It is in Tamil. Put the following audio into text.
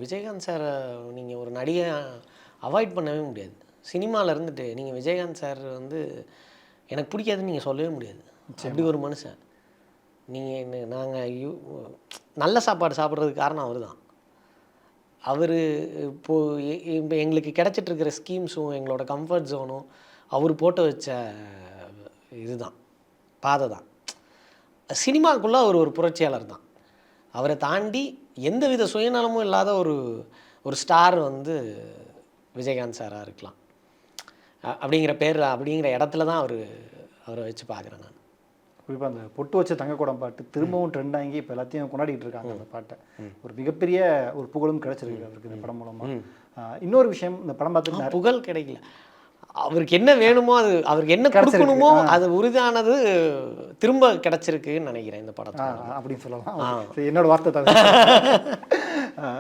விஜயகாந்த் சாரை நீங்கள் ஒரு நடிகை அவாய்ட் பண்ணவே முடியாது. சினிமாவில் இருந்துட்டு நீங்கள் விஜயகாந்த் சார் வந்து எனக்கு பிடிக்காதுன்னு நீங்கள் சொல்லவே முடியாது. அப்படி ஒரு மனுஷன். நீங்கள் நாங்கள் நல்ல சாப்பாடு சாப்பிட்றதுக்கு காரணம் அவர் தான். அவர் இப்போது இப்போ எங்களுக்கு கிடச்சிட்ருக்கிற ஸ்கீம்ஸும் எங்களோட கம்ஃபர்ட் ஜோனும் அவர் போட்டு வச்ச இதுதான், பாதை தான். சினிமாக்குள்ளே அவர் ஒரு புரட்சியாளர் தான். அவரை தாண்டி எந்தவித சுயநலமும் இல்லாத ஒரு ஸ்டார் வந்து விஜயகாந்த் சாராக இருக்கலாம். அப்படிங்கிற இடத்துல தான் அவரை வச்சு பார்க்குறேன் நான். குறிப்பாக அந்த பொட்டு வச்ச தங்கக்கூடம் பாட்டு திரும்பவும் ட்ரெண்ட் ஆகி இப்போ எல்லாத்தையும் கொண்டாடிட்டு இருக்காங்க. அந்த பாட்டை ஒரு மிகப்பெரிய ஒரு புகழும் கிடைச்சிருக்கு அவருக்கு இந்த படம் மூலமாக. இன்னொரு விஷயம், இந்த படம் பார்த்துட்டு புகழ் கிடைக்கல, அவருக்கு என்ன வேணுமோ அது அவருக்கு என்ன கொடுக்கணுமோ அது உறுதியானது திரும்ப கிடைச்சிருக்குன்னு நினைக்கிறேன் இந்த படத்தை. அப்படின்னு சொல்லலாம். என்னோட வார்த்தை தான்.